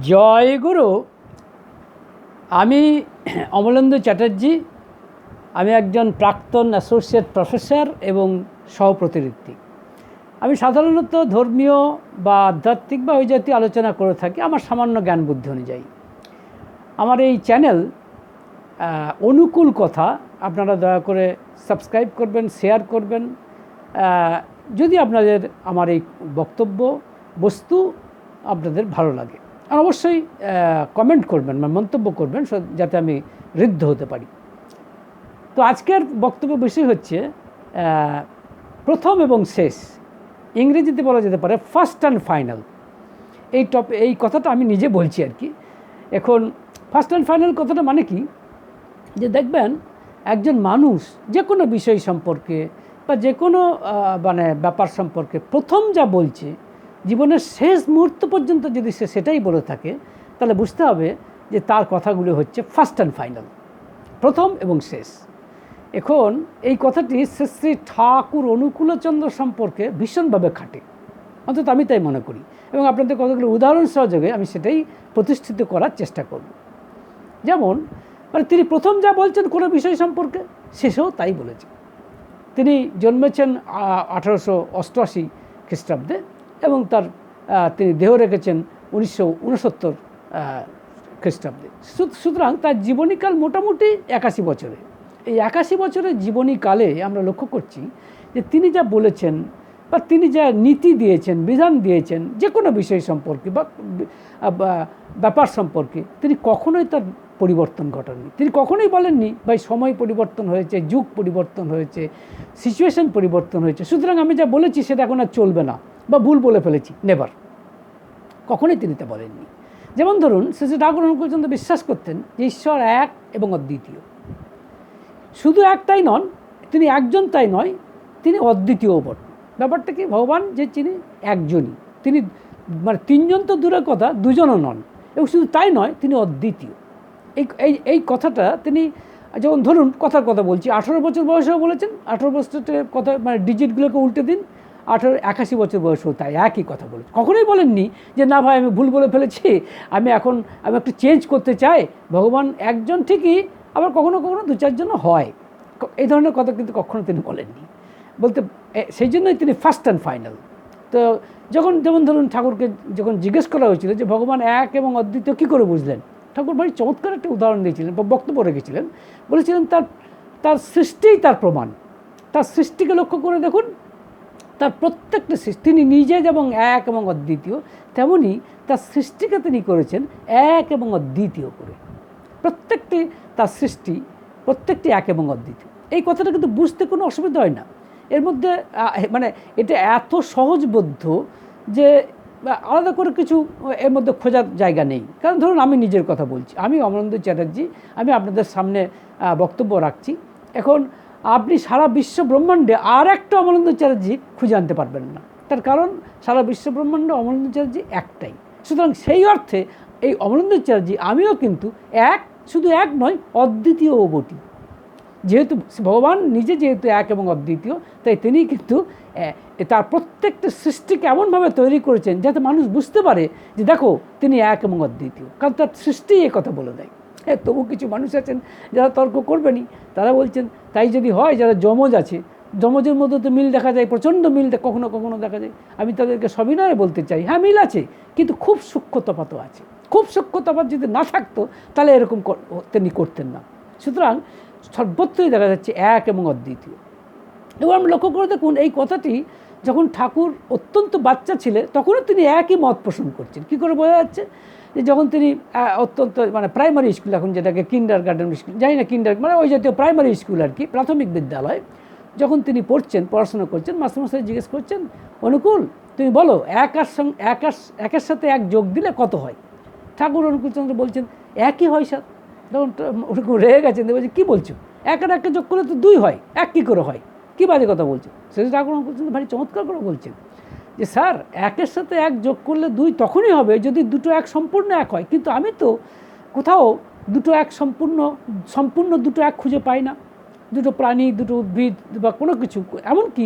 জয় গুরু। আমি অমলেন্দু চ্যাটার্জি। আমি একজন প্রাক্তন অ্যাসোসিয়েট প্রফেসর এবং সহপ্রতিনিধি। আমি সাধারণত ধর্মীয় বা আধ্যাত্মিক বা ওই জাতীয় আলোচনা করে থাকি আমার সামান্য জ্ঞান বুদ্ধি অনুযায়ী। আমার এই চ্যানেল অনুকূল কথা আপনারা দয়া করে সাবস্ক্রাইব করবেন, শেয়ার করবেন যদি আপনাদের আমার এই বক্তব্য বস্তু আপনাদের ভালো লাগে। আর অবশ্যই কমেন্ট করবেন বা মন্তব্য করবেন যাতে আমি ঋদ্ধ হতে পারি। তো আজকের বক্তব্য বিষয় হচ্ছে প্রথম এবং শেষ, ইংরেজিতে বলা যেতে পারে ফার্স্ট অ্যান্ড ফাইনাল। এই কথাটা আমি নিজে বলছি আর কি। এখন ফার্স্ট অ্যান্ড ফাইনাল কথাটা মানে কি, যে দেখবেন একজন মানুষ যে কোনো বিষয় সম্পর্কে বা যে কোনো ব্যাপার সম্পর্কে প্রথম যা বলছে, জীবনের শেষ মুহূর্ত পর্যন্ত যদি সে সেটাই বলে থাকে, তাহলে বুঝতে হবে যে তার কথাগুলো হচ্ছে ফার্স্ট অ্যান্ড ফাইনাল, প্রথম এবং শেষ। এখন এই কথাটি শ্রী ঠাকুর অনুকূলচন্দ্র সম্পর্কে ভীষণভাবে খাটে, অন্তত আমি তাই মনে করি, এবং আপনাদের কতগুলো উদাহরণ সহযোগে আমি সেটাই প্রতিষ্ঠিত করার চেষ্টা করব। যেমন তিনি প্রথম যা বলছেন কোনো বিষয় সম্পর্কে, শেষেও তাই বলেছেন। তিনি জন্মেছেন 1888 খ্রিস্টাব্দে এবং তিনি দেহ রেখেছেন 1969 খ্রিস্টাব্দে। সুতরাং তার জীবনীকাল মোটামুটি 81 বছরে। এই 81 বছরের জীবনীকালে আমরা লক্ষ্য করছি যে তিনি যা বলেছেন বা তিনি যা নীতি দিয়েছেন, বিধান দিয়েছেন যে কোনো বিষয় সম্পর্কে বা ব্যাপার সম্পর্কে, তিনি কখনোই তার পরিবর্তন ঘটাননি। তিনি কখনোই বলেননি ভাই সময় পরিবর্তন হয়েছে, যুগ পরিবর্তন হয়েছে, সিচুয়েশন পরিবর্তন হয়েছে, সুতরাং আমি যা বলেছি সেটা এখন আর চলবে না বা ভুল বলে ফেলেছি। নেভার, কখনোই তিনি তা বলেননি। যেমন ধরুন, শ্রী ঠাকুর অনুকূলচন্দ্র বিশ্বাস করতেন যে ঈশ্বর এক এবং অদ্বিতীয়। শুধু এক তাই নন, তিনি একজন তাই নয়, তিনি অদ্বিতীয়ও বটেন। ব্যাপারটা কি, ভগবান যে তিনি একজনই, তিনি তিনজন তো দূরের কথা, দুজনও নন, এবং শুধু তাই নয়, তিনি অদ্বিতীয়। এই কথাটা তিনি যেমন ধরুন কথার কথা বলছি, 18 বছর বয়সেও বলেছেন। 18 বছরের কথা ডিজিটগুলোকে উল্টে দিন, 81 বছর বয়সেও তাই একই কথা বলেছেন। কখনোই বলেননি যে না ভাই আমি ভুল বলে ফেলেছি, আমি একটু চেঞ্জ করতে চাই। ভগবান একজন ঠিকই, আবার কখনো কখনো 2-4 হয়, এই ধরনের কথা কিন্তু কখনো তিনি বলেননি। সেই জন্যই তিনি ফার্স্ট অ্যান্ড ফাইনাল। তো যেমন ধরুন ঠাকুরকে যখন জিজ্ঞেস করা হয়েছিল যে ভগবান এক এবং অদ্বিতীয় কী করে বুঝলেন, ঠাকুর ভাই চমৎকার একটা উদাহরণ দিয়েছিলেন বা বক্তব্য রেখেছিলেন। বলেছিলেন তার সৃষ্টিই তার প্রমাণ। তার সৃষ্টিকে লক্ষ্য করে দেখুন, তার প্রত্যেকটা সৃষ্টি, তিনি নিজে যেমন এক এবং অদ্বিতীয়, তেমনি তার সৃষ্টিকে তিনি করেছেন এক এবং অদ্বিতীয় করে। প্রত্যেকটি তার সৃষ্টি, প্রত্যেকটি এক এবং অদ্বিতীয়। এই কথাটা কিন্তু বুঝতে কোনো অসুবিধা হয় না। এর মধ্যে এটা এত সহজবোধ্য যে আলাদা করে কিছু এর মধ্যে খোঁজার জায়গা নেই। কারণ ধরুন আমি নিজের কথা বলছি, আমি অমলেন্দু চ্যাটার্জি, আমি আপনাদের সামনে বক্তব্য রাখছি। এখন আপনি সারা বিশ্ব ব্রহ্মাণ্ডে আর একটা অমলেন্দু চ্যাটার্জি খুঁজে আনতে পারবেন না, তার কারণ সারা বিশ্ব ব্রহ্মাণ্ডে অমলেন্দু চ্যাটার্জি একটাই। সুতরাং সেই অর্থে এই অমলেন্দু চ্যাটার্জি আমিও কিন্তু শুধু এক নয়, অদ্বিতীয়ও বটি। যেহেতু ভগবান নিজে যেহেতু এক এবং অদ্বিতীয়, তাই তিনি কিন্তু তার প্রত্যেকটা সৃষ্টিকে এমনভাবে তৈরি করেছেন যাতে মানুষ বুঝতে পারে যে দেখো তিনি এক এবং অদ্বিতীয়, কারণ তার সৃষ্টি এ কথা বলে দেয়। তবু কিছু মানুষ আছেন যারা তর্ক করবেনই, তারা বলছেন তাই যদি হয়, যারা যমজ আছে, যমজের মধ্যে তো মিল দেখা যায়, প্রচণ্ড মিল কখনো কখনো দেখা যায়। আমি তাদেরকে সবিনয়ে বলতে চাই, হ্যাঁ মিল আছে, কিন্তু খুব সূক্ষ্ম তফাতও আছে। খুব সূক্ষ্ম তফাৎ যদি না থাকতো তাহলে এরকম তিনি করতেন না। সুতরাং সর্বত্রই দেখা যাচ্ছে এক এবং অদ্বিতীয়। এবং আমরা লক্ষ্য করে দেখুন, এই কথাটি যখন ঠাকুর অত্যন্ত বাচ্চা ছিলেন তখনও তিনি একই মত পোষণ করছেন। কী করে বোঝা যাচ্ছে, যে যখন তিনি অত্যন্ত প্রাইমারি স্কুল, এখন যেটাকে কিন্ডার গার্ডেন স্কুল, জানি না ওই জাতীয় প্রাইমারি স্কুল আর কি, প্রাথমিক বিদ্যালয়, যখন তিনি পড়াশোনা করছেন, মাস্টারমশাই জিজ্ঞেস করছেন, অনুকূল তুমি বলো একের সাথে এক যোগ দিলে কত হয়? ঠাকুর অনুকূলচন্দ্র বলছেন একই হয় স্যার। তখন ওরকম রেগে গেছেন, বলছে কী বলছো, এক আর একটা যোগ করলে তো 2 হয়, এক কী করে হয়, কী বাজে কথা বলছে। সেটা ঠাকুর অনুকূলচন্দ্র ভারী চমৎকার করে বলছেন যে স্যার একের সাথে এক যোগ করলে 2 তখনই হবে যদি দুটো এক সম্পূর্ণ এক হয়, কিন্তু আমি তো কোথাও দুটো এক সম্পূর্ণ দুটো এক খুঁজে পাই না। দুটো প্রাণী, দুটো উদ্ভিদ বা কোনো কিছু, এমনকি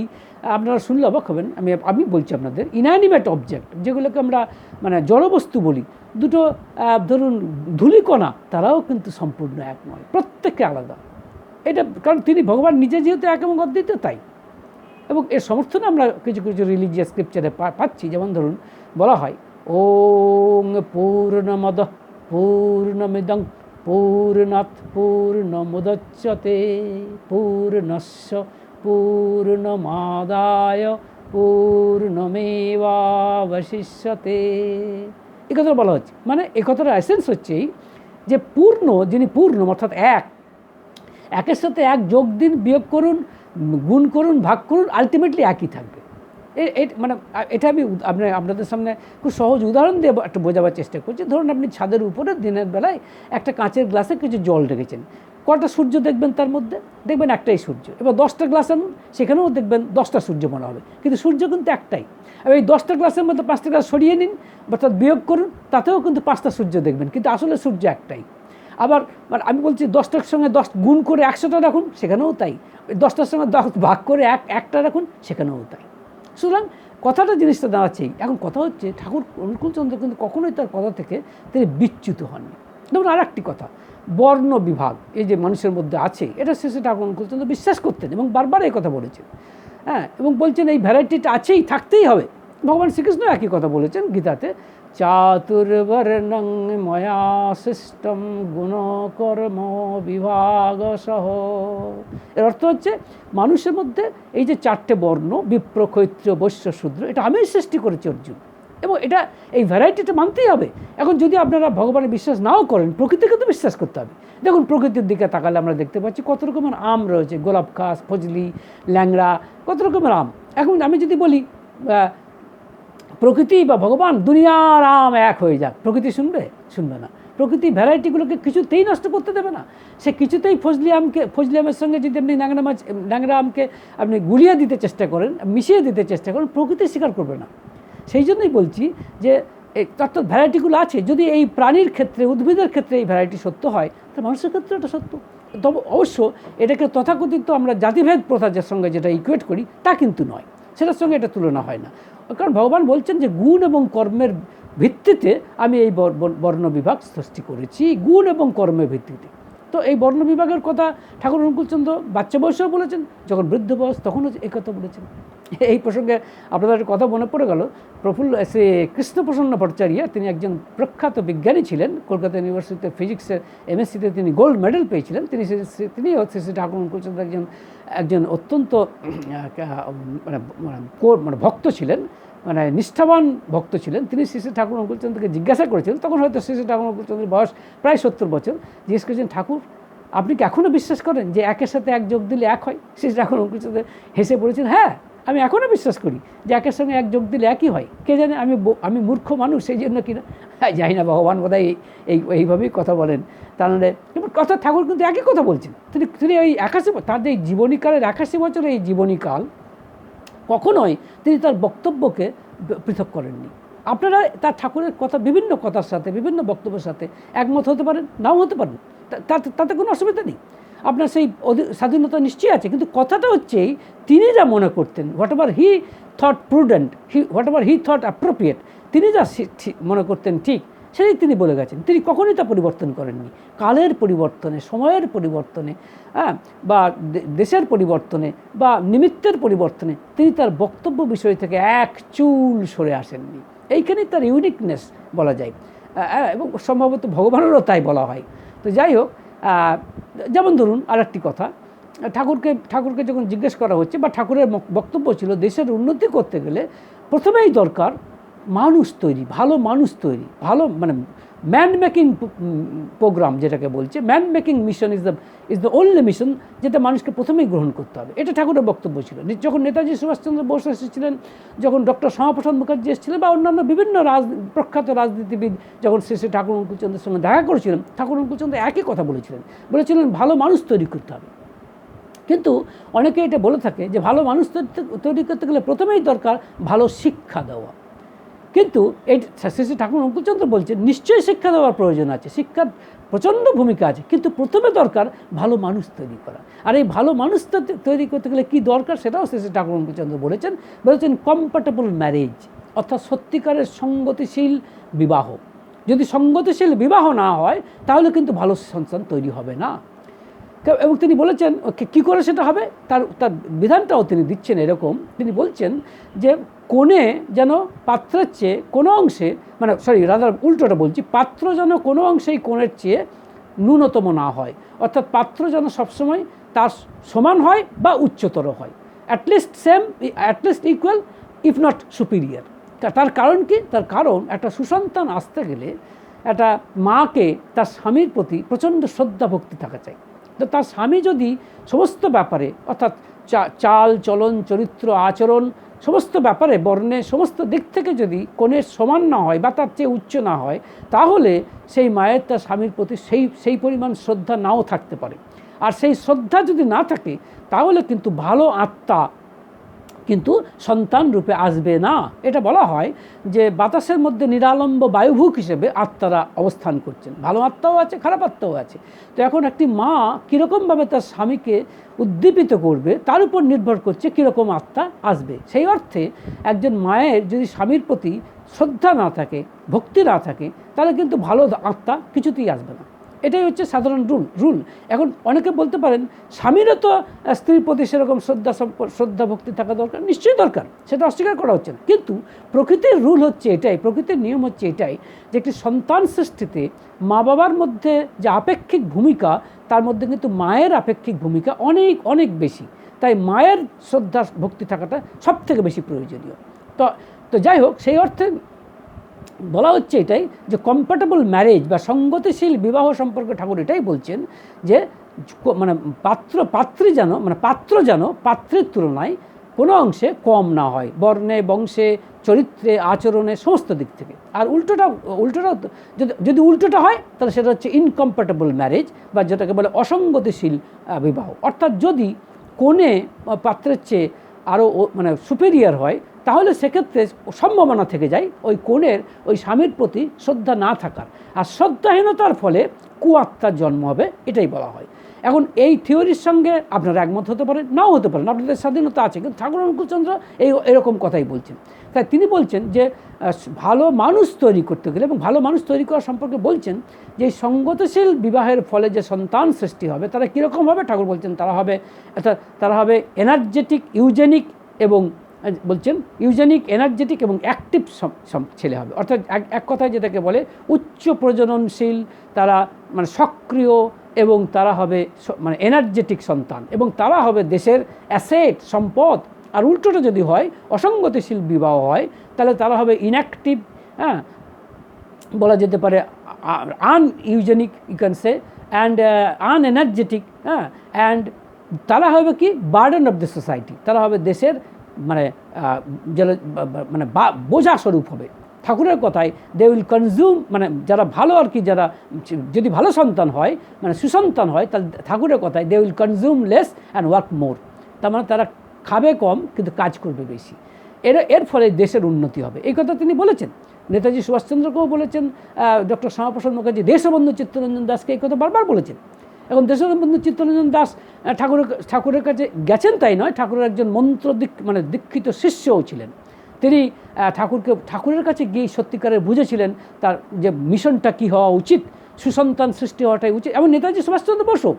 আপনারা শুনলে অবাক হবেন, আমি বলছি আপনাদের, ইনঅ্যানিমেট অবজেক্ট যেগুলোকে আমরা জড়বস্তু বলি, দুটো ধরুন ধূলিকণা, তারাও কিন্তু সম্পূর্ণ এক নয়, প্রত্যেকে আলাদা। এটা কারণ তিনি ভগবান নিজে যেহেতু এক এবং অদ্বিতীয়, তাই। এবং এর সমর্থনে আমরা কিছু কিছু রিলিজিয়াস স্ক্রিপচারে পাচ্ছি, যেমন ধরুন বলা হয় ওং পূর্ণমদ পূর্ণমিদং পূর্ণাৎ পূর্ণমুদচ্যতে পূর্ণস্য পূর্ণমাদায় পূর্ণমেবাবশিষ্যতে। এই কথাটা বলা হচ্ছে, মানে এই কথাটার এসেন্স হচ্ছে যে পূর্ণ, যিনি পূর্ণ অর্থাৎ একের সাথে এক যোগ দিন, বিয়োগ করুন, গুণ করুন, ভাগ করুন, আলটিমেটলি একই থাকবে। মানে এটা আমি আপনাদের সামনে খুব সহজ উদাহরণ দিয়ে একটু বোঝাবার চেষ্টা করছি। ধরুন আপনি ছাদের উপরে দিনের বেলায় একটা কাঁচের গ্লাসে কিছু জল রেখেছেন, কটা সূর্য দেখবেন তার মধ্যে? দেখবেন একটাই সূর্য। এবার 10টা গ্লাস আনুন, সেখানেও দেখবেন 10টা সূর্য মনে হবে, কিন্তু সূর্য কিন্তু একটাই। এবার এই 10টা গ্লাসের মধ্যে 5টা গ্লাস সরিয়ে নিন, অর্থাৎ বিয়োগ করুন, তাতেও কিন্তু 5টা সূর্য দেখবেন, কিন্তু আসলে সূর্য একটাই। আবার মানে আমি বলছি 10টার সঙ্গে 10 গুণ করে 100টা রাখুন, সেখানেও তাই। 10টার সঙ্গে 10 ভাগ করে একটা রাখুন, সেখানেও তাই। সুতরাং কথাটা জিনিসটা দাঁড়াচ্ছেই। এখন কথা হচ্ছে ঠাকুর অনুকূলচন্দ্র কিন্তু কখনোই তার কথা থেকে তিনি বিচ্যুত হননি। যেমন আর একটি কথা, বর্ণ বিভাগ এই যে মানুষের মধ্যে আছে, এটা শেষে ঠাকুর অনুকূলচন্দ্র বিশ্বাস করতেন এবং বারবার এই কথা বলেছেন। হ্যাঁ, এবং বলছেন এই ভ্যারাইটিটা আছেই, থাকতেই হবে। ভগবান শ্রীকৃষ্ণ একই কথা বলেছেন গীতাতে, চাতুর্বর্ণং ময়া সৃষ্টম গুণকর্ম বিভাগসহ। এর অর্থ হচ্ছে মানুষের মধ্যে এই যে 4টে বর্ণ, বিপ্র, ক্ষত্রিয়, বৈশ্য, শূদ্র, এটা আমি সৃষ্টি করেছি অর্জুন, এবং এটা এই ভ্যারাইটিটা মানতেই হবে। এখন যদি আপনারা ভগবানের বিশ্বাস নাও করেন, প্রকৃতিকে তো বিশ্বাস করতে হবে। দেখুন প্রকৃতির দিকে তাকালে আমরা দেখতে পাচ্ছি কত রকমের আম রয়েছে, গোলাপ খাস, ফজলি, ল্যাংড়া, কত রকমের আম। এখন আমি যদি বলি প্রকৃতি বা ভগবান দুনিয়ার আম এক হয়ে যাক, প্রকৃতি শুনবে না। প্রকৃতি ভ্যারাইটিগুলোকে কিছুতেই নষ্ট করতে দেবে না। সে কিছুতেই ফজলি আমের সঙ্গে যদি আপনি ন্যাংরা আমকে আপনি গুলিয়ে দিতে চেষ্টা করেন, মিশিয়ে দিতে চেষ্টা করেন, প্রকৃতি স্বীকার করবে না। সেই জন্যই বলছি যে অর্থাৎ ভ্যারাইটিগুলো আছে। যদি এই প্রাণীর ক্ষেত্রে, উদ্ভিদের ক্ষেত্রে এই ভ্যারাইটি সত্য হয়, তাহলে মানুষের ক্ষেত্রে এটা সত্য। তবে অবশ্য এটাকে তথাকথিত আমরা জাতিভেদ প্রথার সঙ্গে যেটা ইকুয়েট করি, তা কিন্তু নয়, সেটার সঙ্গে এটা তুলনা হয় না। কারণ ভগবান বলছেন যে গুণ এবং কর্মের ভিত্তিতে আমি এই বর্ণ বিভাগ সৃষ্টি করেছি, গুণ এবং কর্মের ভিত্তিতে। তো এই বর্ণ বিভাগের কথা ঠাকুর অনুকূলচন্দ্র বাচ্চা বয়সেও বলেছেন, যখন বৃদ্ধ বয়স তখনও এই কথা বলেছেন। এই প্রসঙ্গে আপনাদের কথা মনে পড়ে গেল, কৃষ্ণপ্রসন্ন ভট্টাচার্য, তিনি একজন প্রখ্যাত বিজ্ঞানী ছিলেন। কলকাতা ইউনিভার্সিটিতে ফিজিক্সের MSc-তে তিনি গোল্ড মেডেল পেয়েছিলেন। তিনিও শ্রী ঠাকুর অনুকূলচন্দ্র একজন অত্যন্ত মানে ভক্ত ছিলেন, মানে নিষ্ঠাবান ভক্ত ছিলেন। তিনি শ্রী ঠাকুর অনুকূলচন্দ্রকে জিজ্ঞাসা করেছিলেন, তখন হয়তো শ্রী ঠাকুর অনুকূলচন্দ্রের বয়স প্রায় 70 বছর। জিজ্ঞেস করেছেন, ঠাকুর আপনি কি এখনও বিশ্বাস করেন যে একের সাথে এক যোগ দিলে এক হয়? শ্রী ঠাকুর অনুকূলচন্দ্র হেসে বলেছেন, হ্যাঁ আমি এখনও বিশ্বাস করি যে একের সঙ্গে এক যোগ দিলে একই হয়। কে জানে আমি মূর্খ মানুষ, সেই জন্য কিনা জানি না, ভগবান বোধহয় এইভাবেই কথা বলেন। তাহলে কথা ঠাকুর কিন্তু একই কথা বলছেন। তিনি এই 81, তার যে জীবনীকালের 81 বছরের এই জীবনীকাল, কখনোই তিনি তার বক্তব্যকে পৃথক করেননি। আপনারা তার ঠাকুরের কথা বিভিন্ন কথার সাথে, বিভিন্ন বক্তব্যের সাথে একমত হতে পারেন, নাও হতে পারেন, তাতে কোনো অসুবিধা নেই। আপনার সেই স্বাধীনতা নিশ্চয়ই আছে, কিন্তু কথাটা হচ্ছেই তিনি যা মনে করতেন, what ever he thought prudent, what ever he thought appropriate, তিনি যা মনে করতেন ঠিক, সেটাই তিনি বলে গেছেন। তিনি কখনোই তা পরিবর্তন করেননি। কালের পরিবর্তনে, সময়ের পরিবর্তনে, বা দেশের পরিবর্তনে বা নিমিত্তের পরিবর্তনে তিনি তার বক্তব্য বিষয় থেকে এক চুল সরে আসেননি। এইখানেই তার ইউনিকনেস বলা যায়, এবং সম্ভবত ভগবানেরও তাই বলা হয়। তো যাই হোক, যেমন ধরুন আরেকটি কথা, ঠাকুরকে যখন জিজ্ঞেস করা হচ্ছে, বা ঠাকুরের বক্তব্য ছিল দেশের উন্নতি করতে গেলে প্রথমেই দরকার মানুষ তৈরি, ভালো মানুষ তৈরি, ভালো মানে ম্যান মেকিং প্রোগ্রাম যেটাকে বলছে, man making mission is the only mission, যেটা মানুষকে প্রথমেই গ্রহণ করতে হবে। এটা ঠাকুরের বক্তব্য ছিল। যখন নেতাজি সুভাষচন্দ্র বোস এসেছিলেন, যখন ডক্টর শ্যামাপ্রসাদ মুখার্জি এসেছিলেন, বা অন্যান্য বিভিন্ন প্রখ্যাত রাজনীতিবিদ যখন শ্রী ঠাকুর অনুকূলচন্দ্রের সঙ্গে দেখা করেছিলেন, ঠাকুর অনুকূলচন্দ্র একই কথা বলেছিলেন ভালো মানুষ তৈরি করতে হবে। কিন্তু অনেকে এটা বলে থাকে যে ভালো মানুষ তৈরি করতে গেলে প্রথমেই দরকার ভালো শিক্ষা দেওয়া। কিন্তু এই শ্রী ঠাকুর অনুকূলচন্দ্র বলছেন নিশ্চয়ই শিক্ষা দেওয়ার প্রয়োজন আছে, শিক্ষার প্রচণ্ড ভূমিকা আছে, কিন্তু প্রথমে দরকার ভালো মানুষ তৈরি করা। আর এই ভালো মানুষ তৈরি করতে গেলে কী দরকার, সেটাও শ্রী ঠাকুর অনুকূলচন্দ্র বলেছেন কম্প্যাটেবল ম্যারেজ, অর্থাৎ সত্যিকারের সঙ্গতিশীল বিবাহ। যদি সঙ্গতিশীল বিবাহ না হয় তাহলে কিন্তু ভালো সন্তান তৈরি হবে না। এবং তিনি বলেছেন কি করে সেটা হবে, তার তার বিধানটাও তিনি দিচ্ছেন এরকম। তিনি বলছেন যে কনে যেন পাত্রের চেয়ে কোনো অংশে, মানে রাদার উল্টোটা বলছি, পাত্র যেন কোনো অংশেই কনের চেয়ে ন্যূনতম না হয়, অর্থাৎ পাত্র যেন সবসময় তার সমান হয় বা উচ্চতর হয়, at least equal if not superior. তার কারণ কি? তার কারণ একটা সুসন্তান আসতে গেলে একটা মাকে তার স্বামীর প্রতি প্রচণ্ড শ্রদ্ধা ভক্তি থাকা চাই। তো তার স্বামী যদি সমস্ত ব্যাপারে, অর্থাৎ চাল চলন চরিত্র আচরণ সমস্ত ব্যাপারে বর্ণে সমস্ত দিক থেকে যদি কনের সমান না হয় বা তার চেয়ে উচ্চ না হয়, তাহলে সেই মায়ের তার স্বামীর প্রতি সেই পরিমাণ শ্রদ্ধা নাও থাকতে পারে। আর সেই শ্রদ্ধা যদি না থাকে তাহলে কিন্তু ভালো আত্মা কিন্তু সন্তান রূপে আসবে না। এটা বলা হয় যে বাতাসের মধ্যে নিরালম্ব বায়ুভূক হিসেবে আত্মারা অবস্থান করছেন, ভালো আত্মাও আছে খারাপ আত্মাও আছে। তো এখন একটি মা কীরকমভাবে তার স্বামীকে উদ্দীপিত করবে তার উপর নির্ভর করছে কীরকম আত্মা আসবে। সেই অর্থে একজন মায়ের যদি স্বামীর প্রতি শ্রদ্ধা না থাকে, ভক্তি না থাকে, তাহলে কিন্তু ভালো আত্মা কিছুতেই আসবে না। এটাই হচ্ছে সাধারণ রুল। এখন অনেকে বলতে পারেন স্বামীরও তো স্ত্রীর প্রতি সেরকম শ্রদ্ধা ভক্তি থাকা দরকার, নিশ্চয়ই দরকার, সেটা অস্বীকার করা হচ্ছে না। কিন্তু প্রকৃতির রুল হচ্ছে এটাই, প্রকৃতির নিয়ম হচ্ছে এটাই যে একটি সন্তান সৃষ্টিতে মা বাবার মধ্যে যে আপেক্ষিক ভূমিকা, তার মধ্যে কিন্তু মায়ের আপেক্ষিক ভূমিকা অনেক অনেক বেশি। তাই মায়ের শ্রদ্ধা ভক্তি থাকাটা সব থেকে বেশি প্রয়োজনীয়। তো যাই হোক, সেই অর্থে বলা হচ্ছে এটাই যে কম্প্যাটেবল ম্যারেজ বা সঙ্গতিশীল বিবাহ সম্পর্কে ঠাকুর এটাই বলছেন যে মানে পাত্র যেন পাত্রের তুলনায় কোনো অংশে কম না হয়, বর্ণে বংশে চরিত্রে আচরণে সমস্ত দিক থেকে। আর উল্টোটা যদি উল্টোটা হয় তাহলে সেটা হচ্ছে ইনকম্প্যাটেবল ম্যারেজ বা যেটাকে বলে অসঙ্গতিশীল বিবাহ। অর্থাৎ যদি কনে পাত্রের চেয়ে আরও মানে সুপেরিয়ার হয়, তাহলে সেক্ষেত্রে সম্ভাবনা থেকে যায় ওই কনের ওই স্বামীর প্রতি শ্রদ্ধা না থাকার, আর শ্রদ্ধাহীনতার ফলে কুআত্মার জন্ম হবে, এটাই বলা হয়। এখন এই থিওরির সঙ্গে আপনারা একমত হতে পারেন, নাও হতে পারেন, আপনাদের স্বাধীনতা আছে, কিন্তু ঠাকুর অনুকূলচন্দ্র এরকম কথাই বলছেন। তাই তিনি বলছেন যে ভালো মানুষ তৈরি করতে গেলে, এবং ভালো মানুষ তৈরি করা সম্পর্কে বলছেন যে সঙ্গতিশীল বিবাহের ফলে যে সন্তান সৃষ্টি হবে তারা কীরকম হবে, ঠাকুর বলছেন তারা হবে এনার্জেটিক, ইউজেনিক এবং বলছেন ইউজেনিক, এনার্জেটিক এবং অ্যাক্টিভ ছেলে হবে। অর্থাৎ এক কথায় যেটাকে বলে উচ্চ প্রজননশীল, তারা মানে সক্রিয়, এবং তারা হবে মানে এনার্জেটিক সন্তান, এবং তারা হবে দেশের অ্যাসেট, সম্পদ। আর উল্টোটা যদি হয়, অসঙ্গতিশীল বিবাহ হয়, তাহলে তারা হবে ইনঅ্যাক্টিভ, বলা যেতে পারে unhygienic, you can say, and unenergetic, and তারা হবে কি বার্ডেন অফ দ্য সোসাইটি, তারা হবে দেশের মানে বোঝা স্বরূপ হবে। ঠাকুরের কথায় দে উইল কনজিউম, মানে যারা ভালো আর কি, যারা যদি ভালো সন্তান হয়, মানে সুসন্তান হয়, তাহলে ঠাকুরের কথায় they will consume less and work more. তার মানে তারা খাবে কম কিন্তু কাজ করবে বেশি, এর ফলে দেশের উন্নতি হবে। এই কথা তিনি বলেছেন। নেতাজি সুভাষচন্দ্রকেও বলেছেন, ডক্টর শ্যামাপ্রসাদ মুখার্জি দেশবন্ধু চিত্তরঞ্জন দাসকে এই কথা বারবার বলেছেন। এখন দেশবন্ধু চিত্তরঞ্জন দাস ঠাকুরের কাছে গেছেন তাই নয়, ঠাকুরের একজন দীক্ষিত শিষ্যও ছিলেন। তিনি ঠাকুরের কাছে গিয়ে সত্যিকারের বুঝেছিলেন তার যে মিশনটা কী হওয়া উচিত, সুসন্তান সৃষ্টি হওয়াটাই উচিত। এবং নেতাজি সুভাষচন্দ্র বসু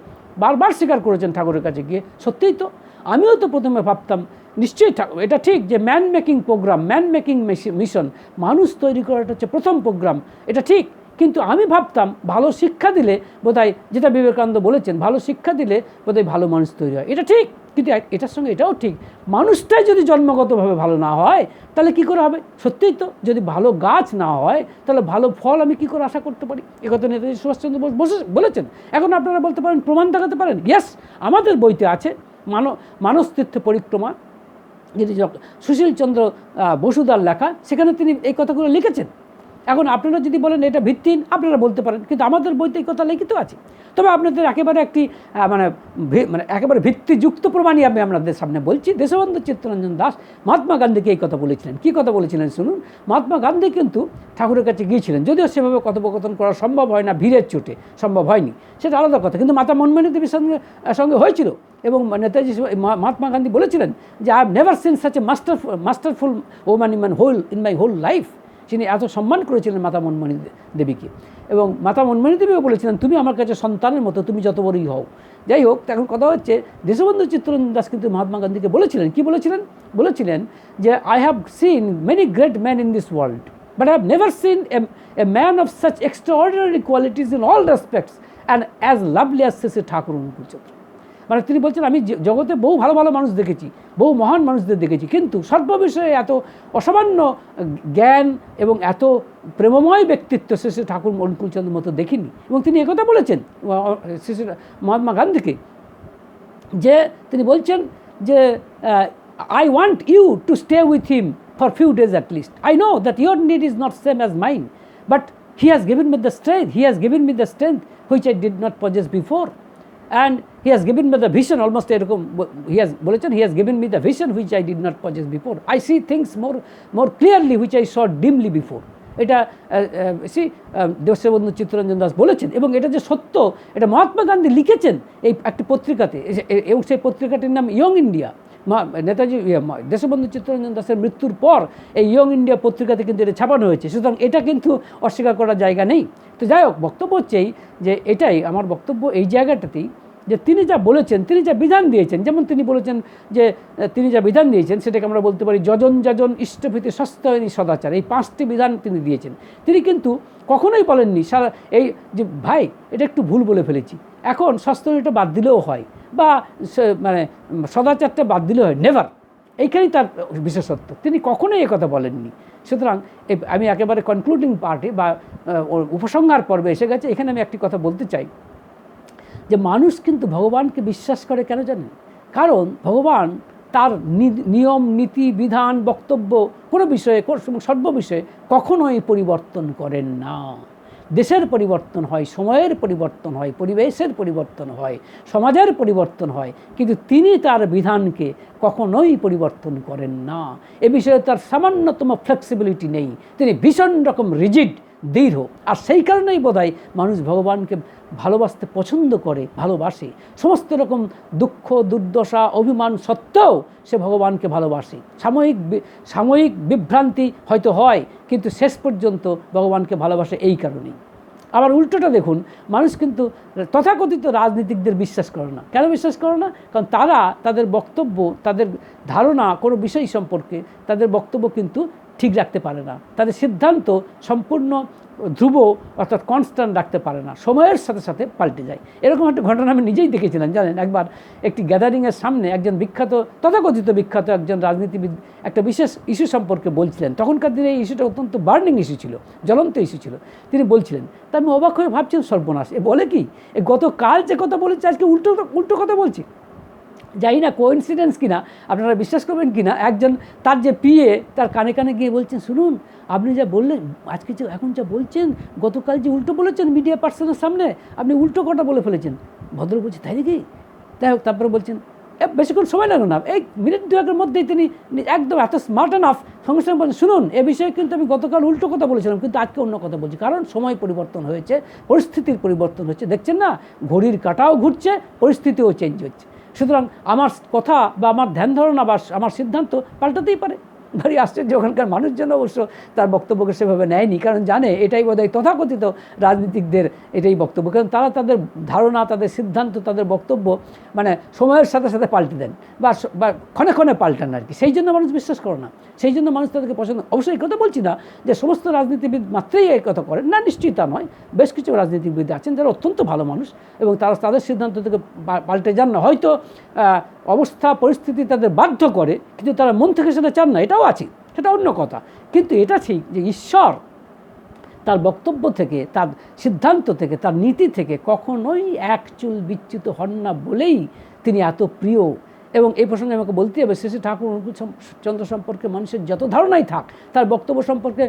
বারবার স্বীকার করেছেন ঠাকুরের কাছে গিয়ে, সত্যিই তো আমিও তো প্রথমে ভাবতাম নিশ্চয়ই এটা ঠিক যে man making program, man making mission, মানুষ তৈরি করাটা হচ্ছে প্রথম প্রোগ্রাম, এটা ঠিক। কিন্তু আমি ভাবতাম ভালো শিক্ষা দিলে বোধহয়, যেটা বিবেকানন্দ বলেছেন, ভালো শিক্ষা দিলে বোধহয় ভালো মানুষ তৈরি হয়, এটা ঠিক। কিন্তু এটার সঙ্গে এটাও ঠিক, মানুষটাই যদি জন্মগতভাবে ভালো না হয় তাহলে কি করে হবে? সত্যিই তো, যদি ভালো গাছ না হয় তাহলে ভালো ফল আমি কি করে আশা করতে পারি? একথা নেতাজি সুভাষচন্দ্র বোস বলেছেন। এখন আপনারা বলতে পারেন, প্রমাণ দেখাতে পারেন, ইয়েস, আমাদের বইতে আছে মানস তীর্থ পরিক্রমা, যেটি সুশীলচন্দ্র বসুদার লেখা, সেখানে তিনি এই কথাগুলো লিখেছেন। এখন আপনারা যদি বলেন এটা ভিত্তিহীন, আপনারা বলতে পারেন, কিন্তু আমাদের বইতে এই কথা লিখিত আছে। তবে আপনাদের একেবারে একটি একেবারে ভিত্তিযুক্ত প্রমাণই আমি আপনাদের সামনে বলছি। দেশবন্ধু চিত্তরঞ্জন দাস মহাত্মা গান্ধীকে এই কথা বলেছিলেন। কী কথা বলেছিলেন শুনুন। মহাত্মা গান্ধী কিন্তু ঠাকুরের কাছে গিয়েছিলেন, যদিও সেভাবে কথোপকথন করা সম্ভব হয় না, ভিড়ের চোটে সম্ভব হয়নি, সেটা আলাদা কথা, কিন্তু মাতা মনমোহিনী দেবীর সঙ্গে হয়েছিল। এবং নেতাজি মহাত্মা গান্ধী বলেছিলেন যে I have never seen such a masterful woman in my whole life. তিনি এত সম্মান করেছিলেন মাতা মনমোহনী দেবীকে, এবং মাতা মনমোহনী দেবীও বলেছিলেন তুমি আমার কাছে সন্তানের মতো, তুমি যত বড়ই হও। যাই হোক, এখন কথা হচ্ছে দেশবন্ধু চিত্তরঞ্জন দাস কিন্তু মহাত্মা গান্ধীকে বলেছিলেন, কি বলেছিলেন যে I have seen many great man in this world, but I have never seen a man of such extraordinary qualities in all respects and as lovely as Shri Thakur Anukulchandra. মানে তিনি বলছেন আমি জগতে বহু ভালো ভালো মানুষ দেখেছি, বহু মহান মানুষদের দেখেছি, কিন্তু সর্ববিষয়ে এত অসামান্য জ্ঞান এবং এত প্রেমময় ব্যক্তিত্ব শ্রী শ্রী ঠাকুর অনুকূলচন্দ্রের মতো দেখিনি। এবং তিনি একথা বলেছেন শ্রী শ্রী মহাত্মা গান্ধীকে, যে তিনি বলছেন যে I want you to stay with him for few days at least, I know that your need is not same as mine, but he has given me the strength, he has given me the strength which I did not possess before, and he has given me the vision, almost এরকম he has বলেছেন, he has given me the vision which I did not possess before, I see things more clearly which I saw dimly before। এটা দেশবন্ধু চিত্তরঞ্জন দাস বলেছেন, এবং এটা যে সত্য এটা মহাত্মা গান্ধী লিখেছেন এই একটি পত্রিকাতে, এবং সেই পত্রিকাটির নাম ইয়ং ইন্ডিয়া। নেতাজি দেশবন্ধু চিত্তরঞ্জন দাসের মৃত্যুর পর এই ইয়ং ইন্ডিয়া পত্রিকাতে কিন্তু এটা ছাপানো হয়েছে, সুতরাং এটা কিন্তু অস্বীকার করার জায়গা নেই। তো যাই হোক, বক্তব্য হচ্ছে যে এটাই আমার বক্তব্য এই জায়গাটাতেই, যে তিনি যা বলেছেন, তিনি যা বিধান দিয়েছেন, যেমন তিনি বলেছেন যে তিনি যা বিধান দিয়েছেন সেটাকে আমরা বলতে পারি যজন যাজন ইষ্টভীতি স্বাস্থ্যহীনী সদাচার, এই 5টি বিধান তিনি দিয়েছেন। তিনি কিন্তু কখনোই বলেননি এই যে ভাই এটা একটু ভুল বলে ফেলেছি, এখন স্বাস্থ্যহীনটা বাদ দিলেও হয়, বা মানে সদাচারটা বাদ দিলেও হয়, নেভার। এইখানেই তার বিশেষত্ব, তিনি কখনোই একথা বলেননি। সুতরাং আমি একেবারে কনক্লুডিং পার্টে বা উপসংহার পর্বে এসে গেছে। এখানে আমি একটি কথা বলতে চাই, যে মানুষ কিন্তু ভগবানকে বিশ্বাস করে কেন জানেন? কারণ ভগবান তার নিয়ম নীতি বিধান বক্তব্য কোনো বিষয়ে সর্ববিষয়ে কখনোই পরিবর্তন করেন না। দেশের পরিবর্তন হয়, সময়ের পরিবর্তন হয়, পরিবেশের পরিবর্তন হয়, সমাজের পরিবর্তন হয়, কিন্তু তিনি তার বিধানকে কখনোই পরিবর্তন করেন না। এ বিষয়ে তার সামান্যতম ফ্লেক্সিবিলিটি নেই, তিনি ভীষণ রকম রিজিড, দৃঢ়। আর সেই কারণেই বোধহয় মানুষ ভগবানকে ভালোবাসতে পছন্দ করে, ভালোবাসে। সমস্ত রকম দুঃখ দুর্দশা অভিমান সত্ত্বেও সে ভগবানকে ভালোবাসে। সাময়িক বিভ্রান্তি হয়তো হয়, কিন্তু শেষ পর্যন্ত ভগবানকে ভালোবাসে এই কারণেই। আবার উল্টোটা দেখুন, মানুষ কিন্তু তথাকথিত রাজনীতিকদের বিশ্বাস করে না। কেন বিশ্বাস করে না? কারণ তারা তাদের বক্তব্য, তাদের ধারণা কোনো বিষয় সম্পর্কে তাদের বক্তব্য কিন্তু ঠিক রাখতে পারে না, তাদের সিদ্ধান্ত সম্পূর্ণ ধ্রুব অর্থাৎ কনস্ট্যান্ট রাখতে পারে না, সময়ের সাথে সাথে পাল্টে যায়। এরকম একটা ঘটনা আমি নিজেই দেখেছিলাম, জানেন। একবার একটি গ্যাদারিংয়ের সামনে একজন তথাকথিত বিখ্যাত একজন রাজনীতিবিদ একটা বিশেষ ইস্যু সম্পর্কে বলছিলেন। তখনকার দিনে এই ইস্যুটা অত্যন্ত বার্নিং ইস্যু ছিল, জ্বলন্ত ইস্যু ছিল। তিনি বলছিলেন, তা আমি অবাক হয়ে ভাবছি সর্বনাশ, এ বলে কি, এ গতকাল যে কথা বলেছে আজকে উল্টো কথা বলছি। জানি না কোইন্সিডেন্স কিনা, আপনারা বিশ্বাস করবেন কিনা, একজন তার যে পিএ তার কানে কানে গিয়ে বলছেন, শুনুন আপনি যা বললেন আজকে যে এখন যা বলছেন, গতকাল যে উল্টো বলেছেন মিডিয়া পার্সনের সামনে, আপনি উল্টো কথা বলে ফেলেছেন। ভদ্র বলছে, তাই নাকি? যাই হোক, তারপরে বলছেন বেশিক্ষণ সময় লাগলো না, এই মিনিট 2-1 মধ্যেই তিনি একদম এত স্মার্ট এনাফ সঙ্গে সঙ্গে বলছেন, শুনুন এ বিষয়ে কিন্তু আমি গতকাল উল্টো কথা বলেছিলাম, কিন্তু আজকে অন্য কথা বলছি, কারণ সময় পরিবর্তন হয়েছে, পরিস্থিতির পরিবর্তন হচ্ছে, দেখছেন না, ঘড়ির কাঁটাও ঘুরছে, পরিস্থিতিও চেঞ্জ হচ্ছে। সুতরাং আমার কথা বা আমার ধ্যান ধারণা বা আমার সিদ্ধান্ত পাল্টাতেই পারে। ভারী আশ্চর্য, ওখানকার মানুষজন অবশ্য তার বক্তব্যকে সেভাবে নেয়নি, কারণ জানে এটাই বোধহয় তথাকথিত রাজনীতিকদের এটাই বক্তব্য, কারণ তারা তাদের ধারণা, তাদের সিদ্ধান্ত, তাদের বক্তব্য মানে সময়ের সাথে সাথে পাল্টে দেন বা ক্ষণে ক্ষণে পাল্টান আর কি। সেই জন্য মানুষ বিশ্বাস করে না, সেই জন্য মানুষ তাদেরকে পছন্দ। অবশ্যই এই কথা বলছি না যে সমস্ত রাজনীতিবিদ মাত্রই এই কথা করেন না, নিশ্চয়ই তা নয়। বেশ কিছু রাজনীতিবিদ আছেন যারা অত্যন্ত ভালো মানুষ এবং তারা তাদের সিদ্ধান্ত থেকে পাল্টে যান না, হয়তো অবস্থা পরিস্থিতি তাদের বাধ্য করে, কিন্তু তারা মন থেকে সেটা চান না, এটাও আছে, সেটা অন্য কথা। কিন্তু এটা ঠিক যে ঈশ্বর তার বক্তব্য থেকে, তার সিদ্ধান্ত থেকে, তার নীতি থেকে কখনোই এক চুল বিচ্যুত হন না বলেই তিনি এত প্রিয়। এবং এই প্রসঙ্গে আমাকে বলতে হবে, শ্রী শ্রী ঠাকুর অনুকূলচন্দ্র সম্পর্কে মানুষের যত ধারণাই থাক, তার বক্তব্য সম্পর্কে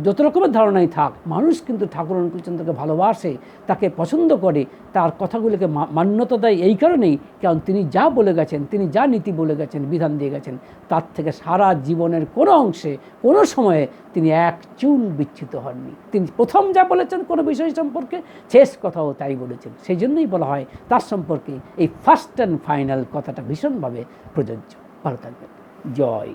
যত রকমের ধারণাই থাক, মানুষ কিন্তু ঠাকুর অনুকূলচন্দ্রকে ভালোবাসে, তাকে পছন্দ করে, তার কথাগুলোকে মান্যতা দেয় এই কারণেই, কারণ তিনি যা বলে গেছেন, তিনি যা নীতি বলে গেছেন, বিধান দিয়ে গেছেন, তার থেকে সারা জীবনের কোনো অংশে কোনো সময়ে তিনি এক চুল বিচ্যুত হননি। তিনি প্রথম যা বলেছেন কোনো বিষয় সম্পর্কে, শেষ কথাও তাই বলেছেন। সেই জন্যই বলা হয় তার সম্পর্কে এই ফার্স্ট অ্যান্ড ফাইনাল কথাটা ভীষণভাবে প্রযোজ্য। ভালো থাকবেন। জয়।